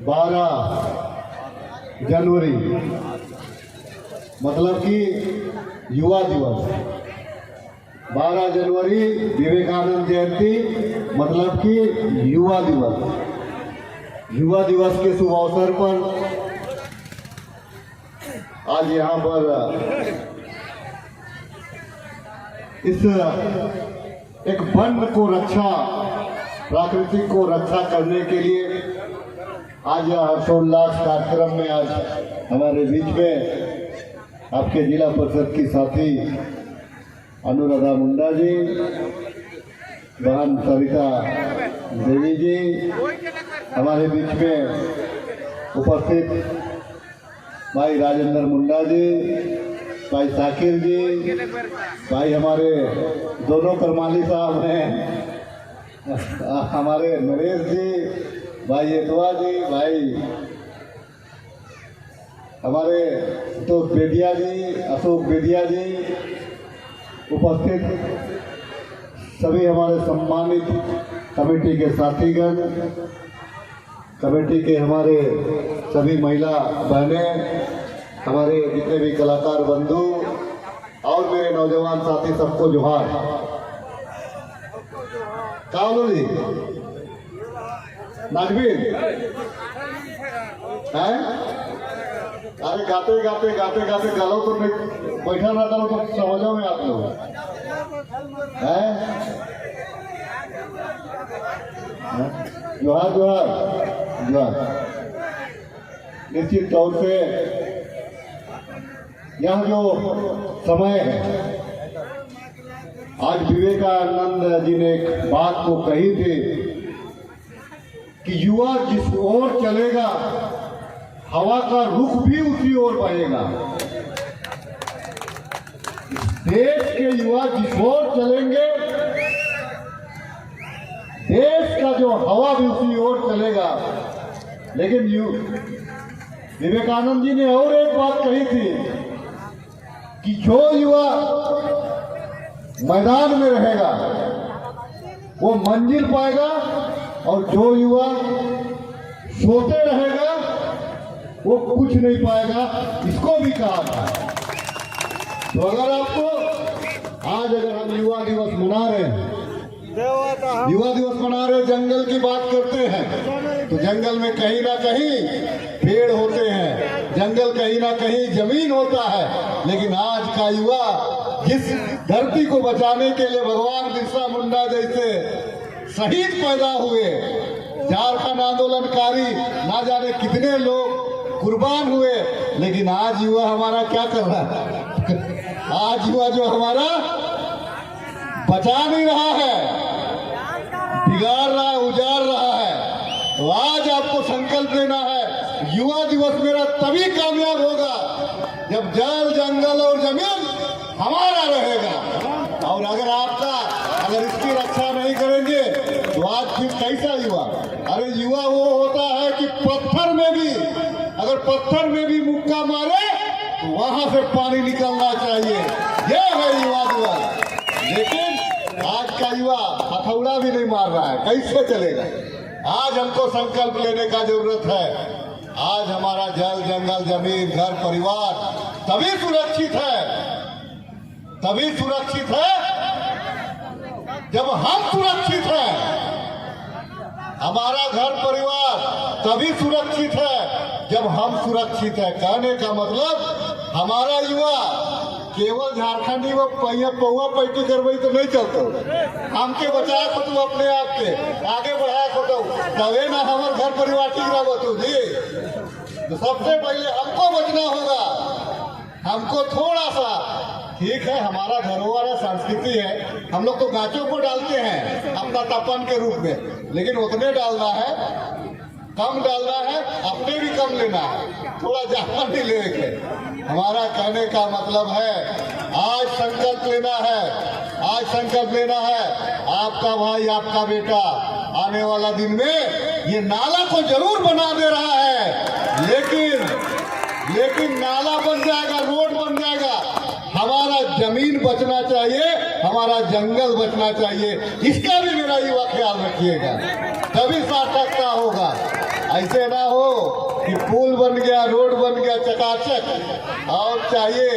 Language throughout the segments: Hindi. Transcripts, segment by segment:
12 जनवरी मतलब कि युवा दिवस। 12 जनवरी विवेकानंद जयंती मतलब कि युवा दिवस। युवा दिवस के शुभ अवसर पर आज यहाँ पर इस एक वन को रक्षा, प्राकृतिक को रक्षा करने के लिए आज हर्षोल्लास कार्यक्रम में आज हमारे बीच में आपके जिला परिषद की साथी अनुराधा मुंडा जी, बहन सविता देवी जी, हमारे बीच में उपस्थित भाई राजेंद्र मुंडा जी, भाई साकिर जी, भाई हमारे दोनों करमाली साहब हैं, हमारे नरेश जी, भाई यतवा जी, भाई हमारे तो बेदिया जी, अशोक बेदिया जी, उपस्थित सभी हमारे सम्मानित कमेटी के साथीगण, कमेटी के हमारे सभी महिला बहनें, हमारे जितने भी कलाकार बंधु और मेरे नौजवान साथी, सबको जोहार। क्या बोलो जी? नागवीर है? अरे गाते गाते गाते गाते गालो तो नहीं, बैठा ना करो तो समझो में आप लोग है। जोहार जोहार जोहार। निश्चित तौर से यह जो समय है, आज विवेकानंद जी ने एक बात को कही थी कि युवा जिस ओर चलेगा हवा का रुख भी उसी ओर बहेगा। देश के युवा जिस ओर चलेंगे देश का जो हवा भी उसी ओर चलेगा। लेकिन विवेकानंद जी ने और एक बात कही थी कि जो युवा मैदान में रहेगा वो मंजिल पाएगा और जो युवा सोते रहेगा वो कुछ नहीं पाएगा, इसको भी कहा था। तो अगर आपको आज अगर हम युवा दिवस मना रहे हैं, युवा दिवस मना रहे, जंगल की बात करते हैं, तो जंगल में कहीं ना कहीं पेड़ होते हैं, जंगल कहीं ना कहीं जमीन होता है। लेकिन आज का युवा जिस धरती को बचाने के लिए भगवान बिरसा मुंडा जैसे शहीद पैदा हुए, झारखंड आंदोलनकारी ना जाने कितने लोग कुर्बान हुए, लेकिन आज युवा हमारा क्या कर रहा है? आज युवा जो हमारा बचा नहीं रहा है, बिगाड़ रहा है, उजाड़ रहा है। तो आज आपको संकल्प लेना है, युवा दिवस मेरा तभी कामयाब होगा जब जल, जंगल और जमीन हमारा रहेगा। और अगर इसकी रक्षा नहीं करेंगे तो आज फिर कैसा युवा? अरे युवा वो होता है कि अगर पत्थर में भी मुक्का मारे तो वहां से पानी निकलना चाहिए। यह है युवा दिवस। लेकिन आज का युवा हथौड़ा भी नहीं मार रहा है, कैसे चलेगा? आज हमको संकल्प लेने का जरूरत है। आज हमारा जल, जंगल, जमीन, घर, परिवार तभी सुरक्षित है जब हम सुरक्षित हैं। हमारा घर परिवार तभी सुरक्षित है जब हम सुरक्षित है। कहने का मतलब हमारा युवा केवल झारखंडी व पौवा पैटी करवाई तो नहीं चलता। हमके बचाए को तू अपने आप के आगे बढ़ाए को तबे ना हमारे घर परिवार ठीक रहो तू जी। तो सबसे पहले हमको बचना होगा। हमको थोड़ा सा, ठीक है हमारा धरोहर है, संस्कृति है, हम लोग तो गाचों को डालते हैं अपना तपन के रूप में, लेकिन उतने डालना है, कम डालना है, अपने भी कम लेना है, थोड़ा ज्यादा नहीं लेके। हमारा कहने का मतलब है आज संकल्प लेना है, आज संकल्प लेना है। आपका भाई, आपका बेटा आने वाला दिन में ये नाला को जरूर बना दे रहा है, लेकिन नाला बन जाएगा, रोड बन जाएगा, हमारा जमीन बचना चाहिए, हमारा जंगल बचना चाहिए। इसका भी मेरा युवा ख्याल रखिएगा, तभी सार्थकता होगा। ऐसे ना हो कि पुल बन गया, रोड बन गया चकाचक और चाहिए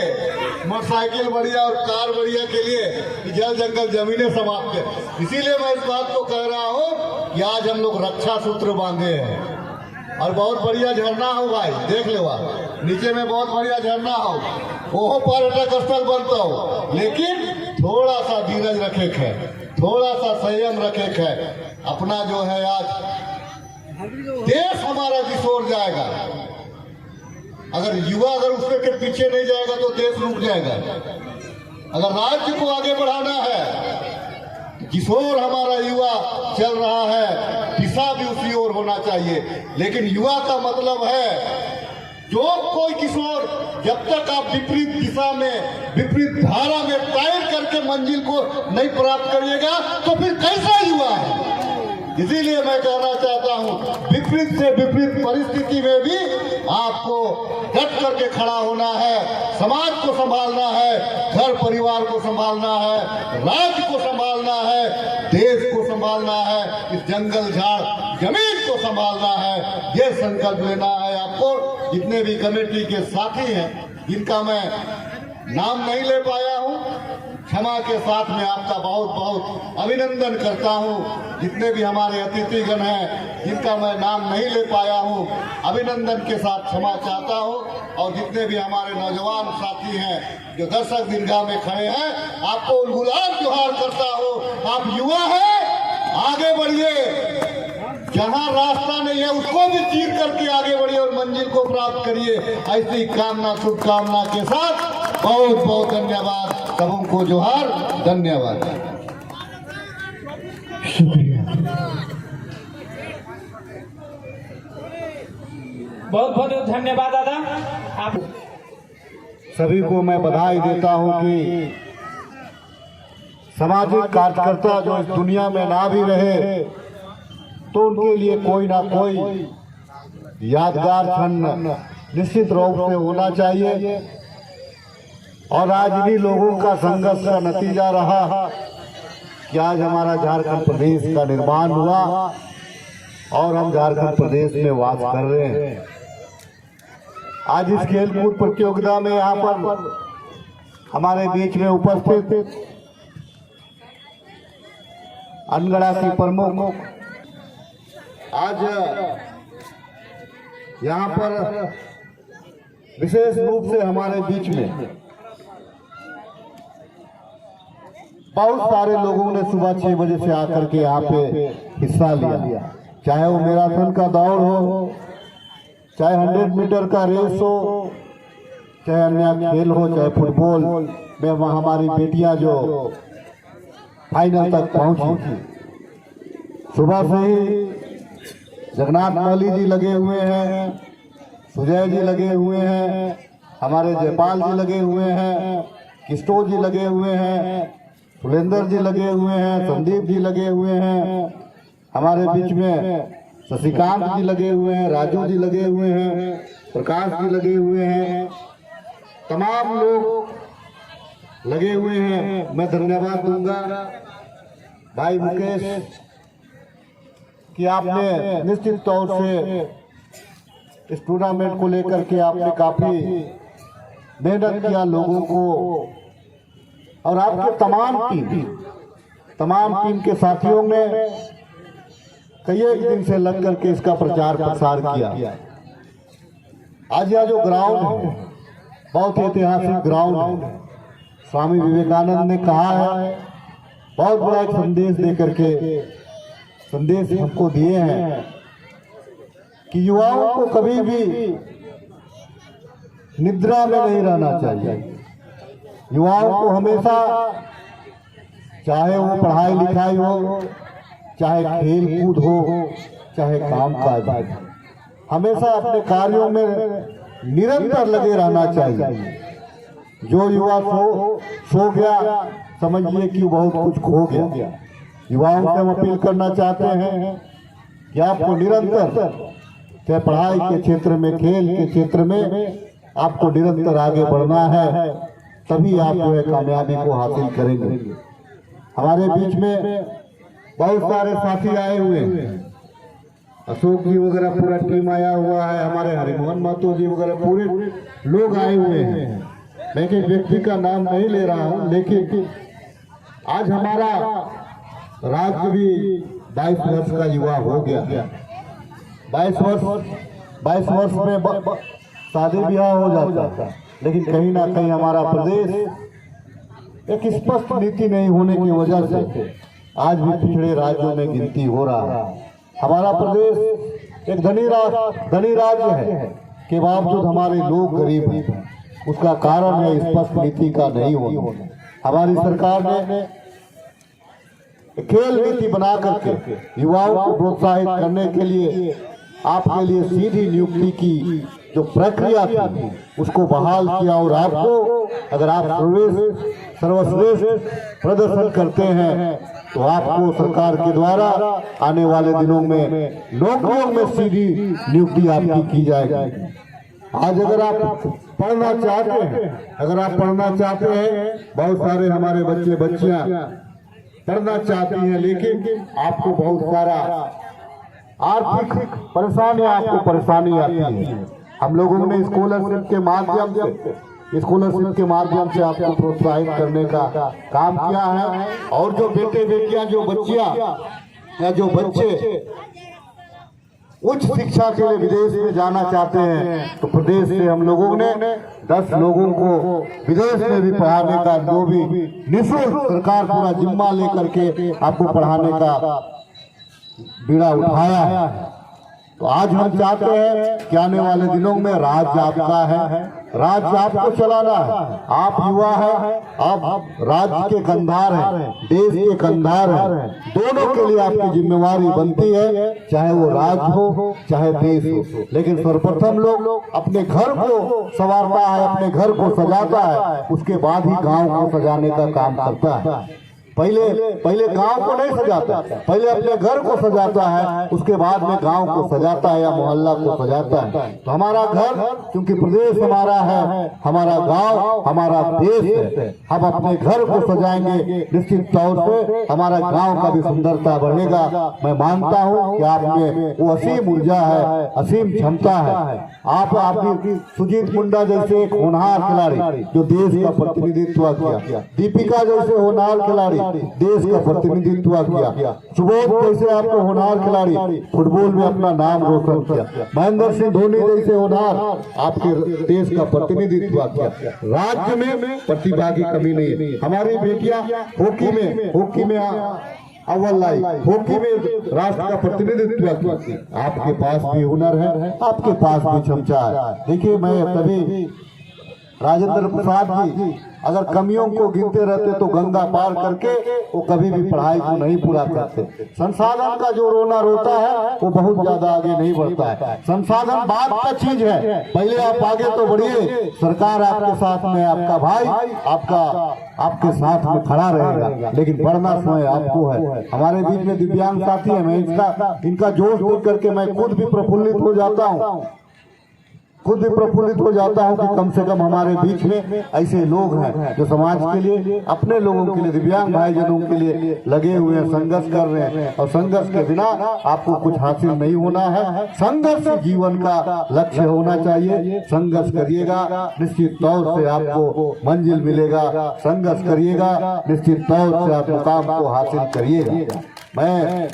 मोटरसाइकिल बढ़िया और कार बढ़िया के लिए कि जल जंगल जमीनें समाप्त है। इसीलिए मैं इस बात को कह रहा हूँ कि आज हम लोग रक्षा सूत्र बांधे हैं और बहुत बढ़िया झरना हो भाई, देख लो आप नीचे में बहुत बढ़िया झरना हो, वो पर्यटक स्थल बनता हो, लेकिन थोड़ा सा धीरज रखे है, थोड़ा सा संयम रखे है। अपना जो है आज देश हमारा किशोर जाएगा, अगर युवा अगर उसके के पीछे नहीं जाएगा तो देश रुक जाएगा। अगर राज्य को आगे बढ़ाना है, किशोर हमारा युवा चल रहा है, दिशा भी उसी ओर होना चाहिए। लेकिन युवा का मतलब है जो कोई किशोर जब तक आप विपरीत दिशा में, विपरीत धारा में पैर करके मंजिल को नहीं प्राप्त करिएगा तो फिर कैसा युवा है। इसीलिए मैं कहना चाहता हूं विपरीत से विपरीत परिस्थिति में भी आपको डट करके खड़ा होना है, समाज को संभालना है, घर परिवार को संभालना है, राज्य को संभालना है, देश को संभालना है, इस जंगल झाड़ जमीन को संभालना है। ये संकल्प लेना है आपको। जितने भी कमेटी के साथी हैं जिनका मैं नाम नहीं ले पाया हूं, क्षमा के साथ में आपका बहुत बहुत अभिनंदन करता हूं। जितने भी हमारे अतिथिगण हैं जिनका मैं नाम नहीं ले पाया हूं, अभिनंदन के साथ क्षमा चाहता हूं। और जितने भी हमारे नौजवान साथी हैं जो दर्शक दीर्घा में खड़े हैं, आपको गुलाब जोहार करता हूं। आप युवा हैं, आगे बढ़िए, जहां रास्ता नहीं है उसको भी चीर करके आगे बढ़िए और मंजिल को प्राप्त करिए। ऐसी कामना शुभकामना के साथ बहुत बहुत धन्यवाद, सबों को जोहार, धन्यवाद, शुक्रिया। बहुत बहुत धन्यवाद दादा। आप सभी को मैं बधाई देता हूं कि सामाजिक कार्यकर्ता जो इस दुनिया में ना भी रहे तो उनके लिए कोई ना कोई यादगार क्षण निश्चित रूप से होना चाहिए। और आज इन्हीं लोगों का संघर्ष का नतीजा रहा कि आज हमारा झारखंड प्रदेश का निर्माण हुआ और हम झारखंड प्रदेश में वास कर रहे हैं। आज इस खेलकूद प्रतियोगिता में यहाँ पर हमारे बीच में उपस्थित अनगढ़ा की प्रमुख, आज यहाँ पर विशेष रूप से हमारे बीच में बहुत सारे लोगों ने सुबह 6 बजे से आकर के यहाँ पे हिस्सा लिया, चाहे वो मैराथन का दौड़ हो, चाहे 100 मीटर का रेस हो, चाहे अन्य खेल हो, चाहे फुटबॉल में हमारी बेटियां जो फाइनल तक पहुंची। सुबह से ही जगन्नाथ माली जी लगे हुए हैं, सुजय जी लगे हुए हैं, हमारे जयपाल जी लगे हुए हैं, किस्टो जी लगे हुए हैं, सुरेंद्र जी लगे हुए हैं, संदीप जी लगे हुए हैं, हमारे बीच में शशिकांत जी लगे हुए हैं, राजू जी लगे हुए हैं, प्रकाश जी लगे हुए हैं, तमाम लोग लगे हुए हैं। मैं धन्यवाद दूंगा भाई मुकेश कि आपने निश्चित तौर से इस टूर्नामेंट को लेकर के आपने काफी मेहनत किया लोगों को, और आपके तमाम टीम के साथियों ने कई एक दिन से लग करके इसका प्रचार प्रसार किया। आज यह जो ग्राउंड है बहुत ऐतिहासिक ग्राउंड है। स्वामी विवेकानंद ने कहा है, बहुत बड़ा एक संदेश देकर के संदेश हमको दिए हैं कि युवाओं को कभी भी निद्रा में नहीं रहना चाहिए। युवाओं को हमेशा, चाहे वो पढ़ाई लिखाई हो, चाहे खेल कूद हो, चाहे काम काज हो, हमेशा अपने कार्यों में निरंतर लगे रहना चाहिए। जो युवा सो गया समझिए कि बहुत कुछ खो गया। युवाओं से हम अपील करना चाहते हैं कि आपको निरंतर, चाहे पढ़ाई के क्षेत्र में, खेल के क्षेत्र में, आपको निरंतर आगे बढ़ना है, तभी आप जो है कामयाबी को हासिल करेंगे। हमारे बीच में बहुत सारे साथी आए हुए हैं, अशोक जी वगैरह पूरा टीम आया हुआ है, हमारे हरिमोहन महतो जी वगैरह पूरे लोग आए हुए हैं। मैं एक व्यक्ति का नाम नहीं ले रहा हूँ, लेकिन आज हमारा राज्य भी 22 वर्ष का युवा हो गया। 22 वर्ष में शादी ब्याह हो जाता है, लेकिन कहीं ना कहीं हमारा प्रदेश एक स्पष्ट नीति नहीं होने की वजह से आज भी पिछड़े राज्यों में गिनती हो रहा है। हमारा प्रदेश एक धनी राज्य है के बावजूद हमारे लोग गरीब हैं। उसका कारण है स्पष्ट नीति का नहीं होना। हमारी सरकार ने खेल नीति बना करके युवाओं को प्रोत्साहित करने के लिए आपके लिए सीधी नियुक्ति की जो प्रक्रिया थी उसको बहाल किया, और आपको अगर आप सर्वश्रेष्ठ प्रदर्शन करते हैं तो आपको सरकार के द्वारा आने वाले दिनों में नौकरियों में सीधी नियुक्ति आपकी की जाएगी। आज अगर आप पढ़ना चाहते हैं, बहुत सारे हमारे बच्चे बच्चियां पढ़ना चाहती हैं, लेकिन आपको बहुत सारा आर्थिक परेशानी आती है। हम लोगों ने स्कॉलरशिप के माध्यम से आपको प्रोत्साहित करने का काम किया है। और जो बेटे बेटियां, जो बच्चियां या जो बच्चे उच्च शिक्षा के लिए विदेश में जाना चाहते हैं, तो प्रदेश से हम लोगों ने 10 लोगों को विदेश में भी पढ़ाने का, जो भी निःशुल्क सरकार पूरा जिम्मा लेकर के आपको पढ़ाने का बीड़ा उठाया है। तो आज हम चाहते हैं कि आने वाले दिनों में राज्य आपका है, राज्य आपको चलाना है। आप युवा है, आप राज्य के कंधार हैं, देश के कंधार हैं। दोनों के लिए आपकी जिम्मेवारी बनती है, चाहे वो राज्य हो चाहे देश हो। लेकिन सर्वप्रथम लोग अपने घर को संवारता है, अपने घर को सजाता है, उसके बाद ही गांव को सजाने का काम करता है। पहले गांव को नहीं सजाता, पहले अपने घर को सजाता है, उसके बाद में गांव को सजाता है या मोहल्ला को सजाता है। तो हमारा घर, क्योंकि प्रदेश हमारा है, हमारा गांव हमारा देश है, हम अपने घर को सजाएंगे, निश्चित तौर से हमारा गांव का भी सुंदरता बढ़ेगा। मैं मानता हूं कि आप में वो असीम ऊर्जा है, असीम क्षमता है। आपकी सुजीत मुंडा जैसे एक होनहार खिलाड़ी जो देश का प्रतिनिधित्व किया, दीपिका जैसे होनहार खिलाड़ी देश का प्रतिनिधित्व किया, सुबोध जैसे आपको होनहार खिलाड़ी फुटबॉल में अपना नाम रोशन किया, महेंद्र सिंह धोनी जैसे होनहार आपके देश का प्रतिनिधित्व किया। राज्य में प्रतिभा की कमी नहीं है। हमारी बेटियां हॉकी में अव्वल लाई, हॉकी में राष्ट्र का प्रतिनिधित्व करती। आपके पास भी हुनर है, आपके पास भी क्षमता है। देखिए, मैं कभी राजेंद्र प्रसाद जी अगर कमियों को गिनते रहते तो गंगा पार करके वो कभी भी पढ़ाई को नहीं पूरा करते। संसाधन का जो रोना रोता है वो बहुत ज्यादा आगे नहीं बढ़ता है। संसाधन बात का चीज है, पहले आप आगे तो बढ़िए, सरकार आपके साथ में, आपका भाई आपके साथ में खड़ा रहेगा, लेकिन बढ़ना समय आपको है। हमारे बीच में दिव्यांग साथी है, मैं इनका जोश देख करके मैं खुद भी प्रफुल्लित हो जाता हूँ कि कम से कम हमारे बीच में ऐसे लोग हैं जो समाज के लिए, अपने लोगों के लिए, दिव्यांग भाईजनों के लिए लगे हुए हैं, संघर्ष कर रहे हैं। और संघर्ष के बिना आपको कुछ हासिल नहीं होना है। संघर्ष जीवन का लक्ष्य होना चाहिए। संघर्ष करिएगा, निश्चित तौर से आपको मंजिल मिलेगा। संघर्ष करिएगा, निश्चित तौर से आप मुकाम को हासिल करिएगा। मैं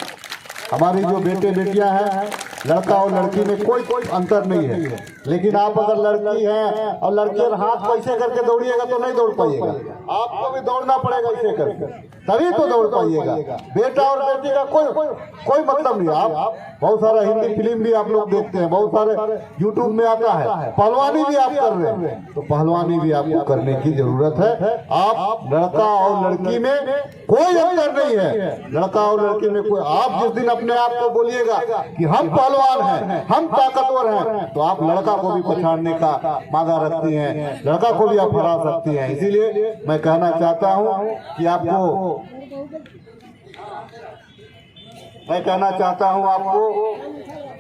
हमारी जो बेटे बेटियां हैं, लड़का और लड़की में कोई अंतर नहीं है, लेकिन आप अगर लड़की हैं और लड़के हाथ पैसे करके दौड़िएगा तो नहीं दौड़ पाइएगा। आपको भी दौड़ना पड़ेगा ऐसे करके, तभी तो दौड़ पाइएगा। बेटा और बेटी का कोई मतलब नहीं। आप बहुत सारा हिंदी फिल्म भी आप लोग देखते हैं, बहुत सारे यूट्यूब में आता है, पहलवानी भी आप कर रहे हैं, तो पहलवानी भी आपको करने की जरूरत है। आप लड़का और लड़की में कोई अंतर नहीं है, लड़का और लड़की में कोई। आप जिस दिन अपने आप को बोलिएगा कि हम पहलवान हैं, हम ताकतवर हैं, तो आप लड़का को भी पछाड़ने का मादा रखती हैं, लड़का को भी आप हरा सकती हैं। इसीलिए मैं कहना चाहता हूं कि आपको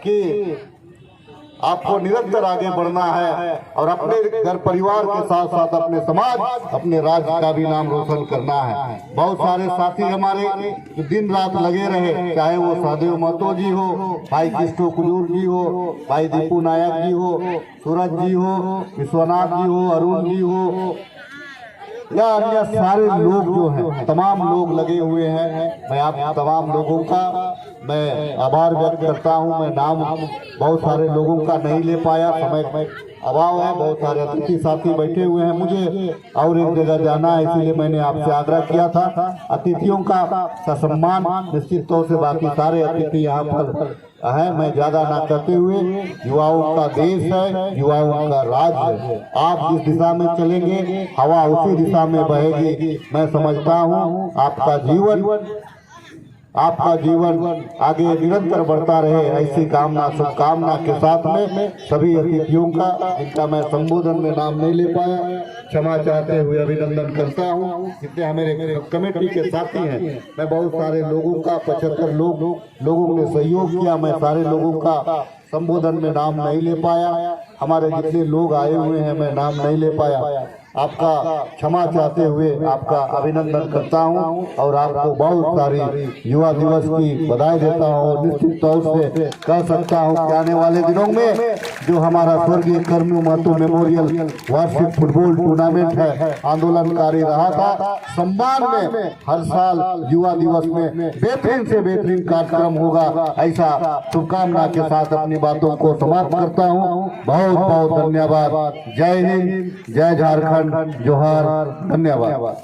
कि आपको निरंतर आगे बढ़ना है और अपने घर परिवार के साथ साथ अपने समाज, अपने राज्य का भी नाम रोशन करना है। बहुत सारे साथी हमारे जो दिन रात लगे रहे, चाहे वो सहदेव महतो जी हो, भाई किस्टो कुजूर जी हो, भाई दीपू नायक जी हो, सूरज जी हो, विश्वनाथ जी हो, अरुण जी हो, या अन्य सारे लोग जो हैं, तमाम लोग लगे हुए हैं। मैं आप तमाम लोगों का मैं आभार व्यक्त करता हूं। मैं नाम बहुत सारे लोगों का नहीं ले पाया, समय अभाव है, बहुत सारे अतिथि साथी बैठे हुए हैं, मुझे और एक जगह जाना है, इसलिए मैंने आपसे आग्रह किया था। अतिथियों का ससम्मान निश्चित तौर से बाकी सारे अतिथि यहाँ पर है, मैं ज्यादा ना करते हुए, युवाओं का देश है, युवाओं का राज है। आप जिस दिशा में चलेंगे हवा उसी दिशा में बहेगी। मैं समझता हूँ आपका जीवन आगे निरंतर बढ़ता रहे, ऐसी कामना शुभकामना के साथ में सभी अतिथियों का, जिनका मैं संबोधन में नाम नहीं ले पाया, क्षमा चाहते हुए अभिनंदन करता हूं। जितने हमारे कमेटी के साथी हैं, मैं बहुत सारे लोगों का 75 लोगों ने सहयोग किया, मैं सारे लोगों का संबोधन में नाम नहीं ले पाया। हमारे जितने लोग आए हुए हैं मैं नाम नहीं ले पाया, आपका क्षमा चाहते हुए आपका अभिनंदन करता हूं और आपको बहुत सारी युवा दिवस की बधाई देता हूं। निश्चित तौर से कह सकता हूं कि आने वाले दिनों में जो हमारा स्वर्गीय कर्मू महतो मेमोरियल वार्षिक फुटबॉल टूर्नामेंट है, आंदोलनकारी रहा था, सम्मान में हर साल युवा दिवस में बेहतरीन से बेहतरीन कार्यक्रम होगा, ऐसा शुभकामना के साथ अपनी बातों को समाप्त करता हूं। बहुत बहुत धन्यवाद। जय हिंद, जय झारखंड, जोहार, धन्यवाद।